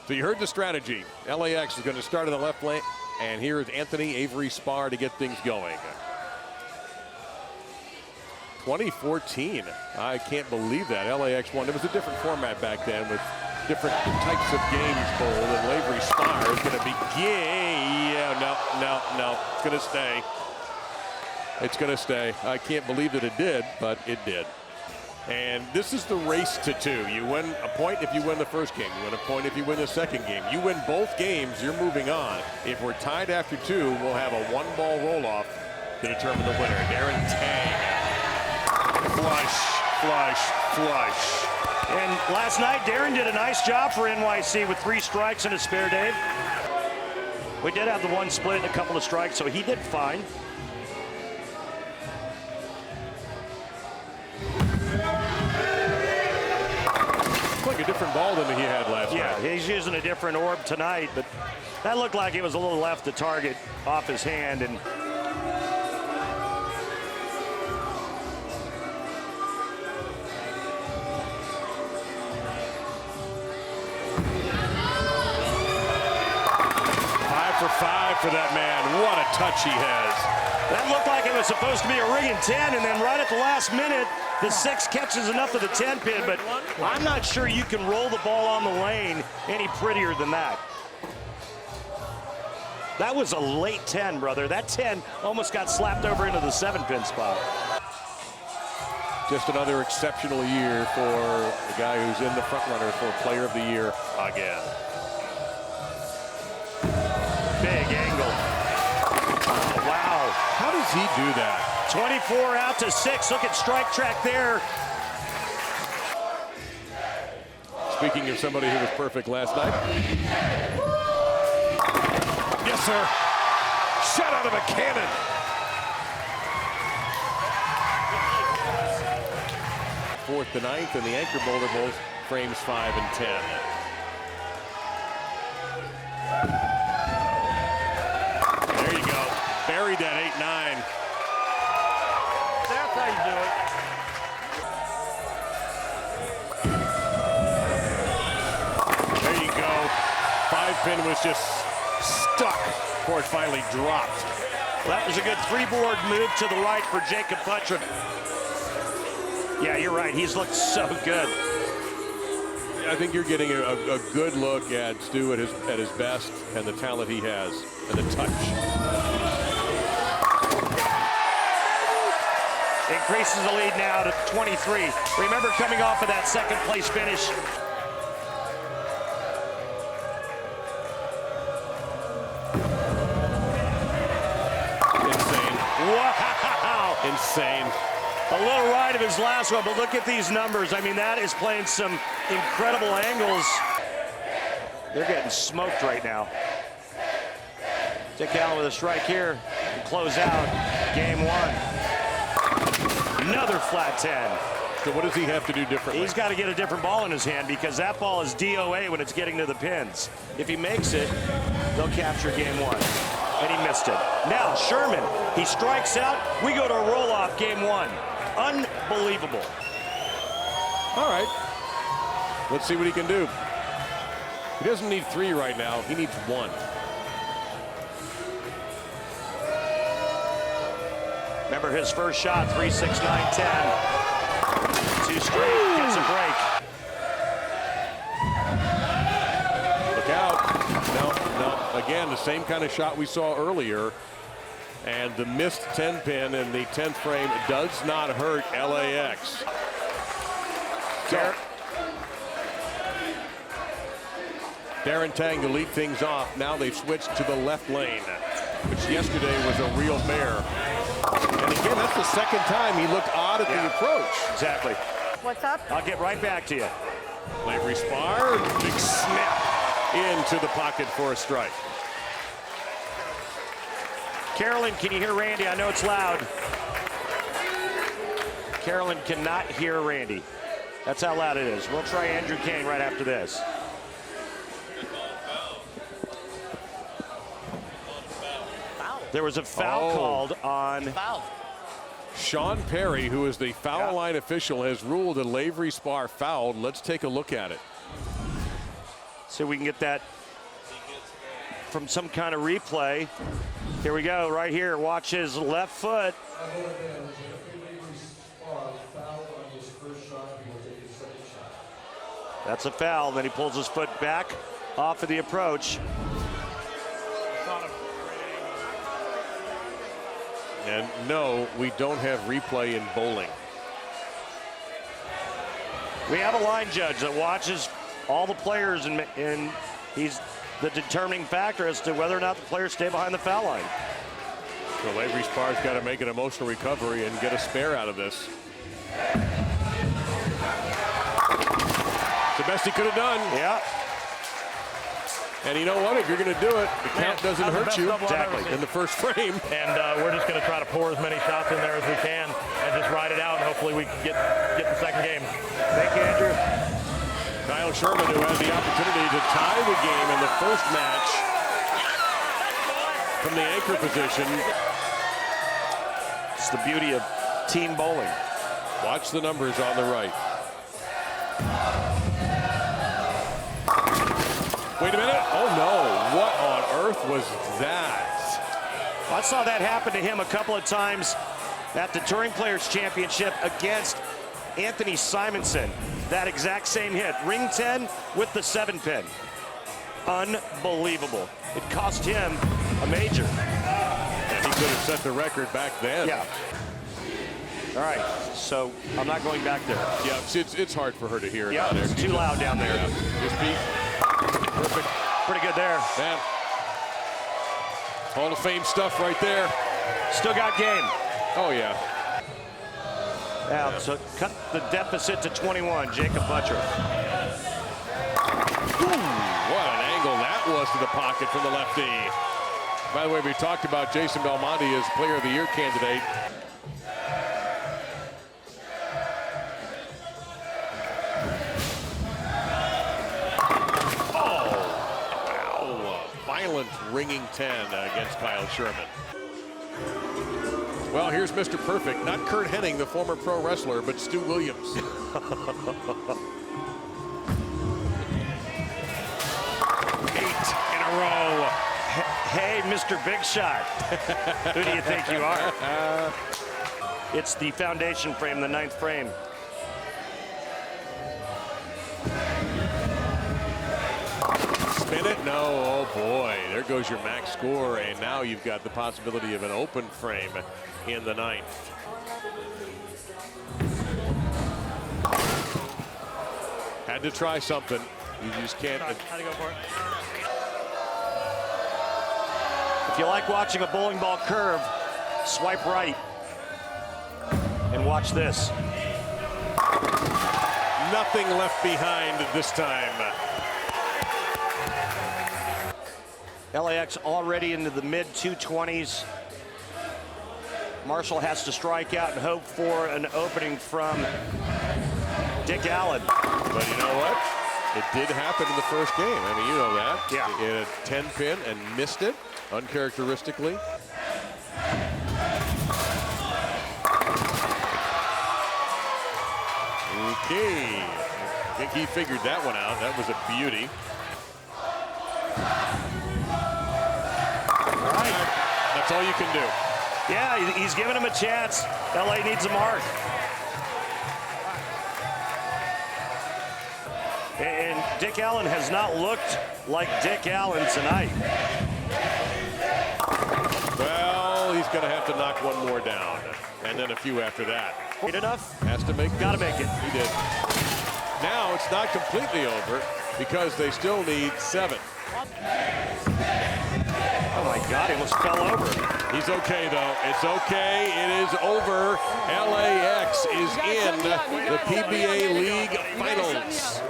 So you heard the strategy. LAX is going to start in the left lane, and here is Anthony Avery Spar to get things going. 2014, I can't believe that. LAX won. It was a different format back then with different types of games bowled, and Avery Spar is going to be gay. Yeah, no, it's going to stay. It's going to stay. I can't believe that it did, but it did. And this is the race to 2. You win a point if you win the first game. You win a point if you win the second game. You win both games, you're moving on. If we're tied after 2, we'll have a 1-ball roll-off to determine the winner. Darren Tang. Flush. And last night, Darren did a nice job for NYC with 3 strikes and a spare, Dave. We did have the one split and a couple of strikes, so he did fine. Like a different ball than he had last night. Yeah, he's using a different orb tonight, but that looked like it was a little left to target off his hand. And for that man. What a touch he has. That looked like it was supposed to be a ring and 10, and then right at the last minute, the 6 catches enough of the 10 pin, but I'm not sure you can roll the ball on the lane any prettier than that. That was a late 10, brother. That 10 almost got slapped over into the 7-pin spot. Just another exceptional year for the guy who's in the front runner for Player of the Year again. Big angle. Oh, wow. How does he do that? 24 out to 6. Look at strike track there. Speaking of somebody who was perfect last night. Yes, sir. Shot out of a cannon. Fourth to ninth, and the anchor bowler bowls frames 5 and 10. There you go. Buried that 8-9. That's how you do it. There you go. 5-pin was just stuck before it finally dropped. That was a good 3-board move to the right for Jacob Buttrick. Yeah, you're right. He's looked so good. I think you're getting a good look at Stu at his best and the talent he has and the touch. Increases the lead now to 23. Remember, coming off of that second place finish. Insane. Wow. Insane. A little right of his last one, but look at these numbers. I mean, that is playing some incredible angles. They're getting smoked right now. Dick Allen with a strike here to close out game 1. Another flat 10. So what does he have to do differently? He's got to get a different ball in his hand because that ball is DOA when it's getting to the pins. If he makes it, they'll capture game 1. And he missed it. Now, Sherman, he strikes out. We go to a roll-off game 1. Unbelievable. All right. Let's see what he can do. He doesn't need 3 right now. He needs 1. Remember his first shot, 3, 6, 9, 10. 2 straight, gets a break. Look out. No. Again, the same kind of shot we saw earlier. And the missed 10-pin in the 10th frame does not hurt LAX. Darren Tang to lead things off. Now they've switched to the left lane, which yesterday was a real bear. And again, that's the second time he looked odd at the approach. Exactly. What's up? I'll get right back to you. Avery Spar, big snap into the pocket for a strike. Carolyn, can you hear Randy? I know it's loud. Carolyn cannot hear Randy. That's how loud it is. We'll try Andrew Kane right after this. There was a foul called on... Sean Perry, who is the foul line official, has ruled that Avery Spar fouled. Let's take a look at it. See if we can get that from some kind of replay. Here we go, right here. Watch his left foot. That's a foul. Then he pulls his foot back off of the approach. And no, we don't have replay in bowling. We have a line judge that watches all the players, and he's the determining factor as to whether or not the players stay behind the foul line. So Lavery Sparr's got to make an emotional recovery and get a spare out of this. It's the best he could have done. Yeah. And you know what? If you're going to do it, the count doesn't hurt you Exactly. in the first frame. And we're just going to try to pour as many shots in there as we can and just ride it out, and hopefully we can get the second game. Thank you, Andrew. Kyle Sherman, who had the opportunity to tie the game in the first match from the anchor position. It's the beauty of team bowling. Watch the numbers on the right. Wait a minute. Oh, no. What on earth was that? I saw that happen to him a couple of times at the Touring Players Championship against Anthony Simonson. That exact same hit. Ring 10 with the 7-pin. Unbelievable. It cost him a major. And he could have set the record back then. Yeah. All right, so I'm not going back there. Yeah, it's hard for her to hear. Yeah, down there. it's too loud down there. Just beat. Perfect. Pretty good there. Man. Hall of Fame stuff right there. Still got game. Oh, yeah. Now, so cut the deficit to 21, Jacob Butcher. Ooh, what an angle that was to the pocket from the lefty. By the way, we talked about Jason Belmonte as Player of the Year candidate. Violent ringing 10 against Kyle Sherman. Well, here's Mr. Perfect. Not Kurt Hennig, the former pro wrestler, but Stu Williams. 8 in a row. Hey, Mr. Big Shot. Who do you think you are? It's the foundation frame, the 9th frame. Spin it? No. Oh, boy. There goes your max score, and now you've got the possibility of an open frame in the 9th. Had to try something. You just can't. How to go for it? If you like watching a bowling ball curve, swipe right and watch this. Nothing left behind this time. LAX already into the mid-220s. Marshall has to strike out and hope for an opening from Dick Allen. But you know what? It did happen in the first game. I mean, you know that. Yeah. He had a 10-pin and missed it, uncharacteristically. Okay. I think he figured that one out. That was a beauty. All right. That's all you can do. Yeah, he's giving him a chance. LA needs a mark. And Dick Allen has not looked like Dick Allen tonight. Well, he's going to have to knock one more down. And then a few after that. Good enough? Has to make. Got to make it. He did. Now it's not completely over because they still need 7. Oh my God, he almost fell over. He's okay, though. It's okay. It is over. LAX is in the PBA League Finals.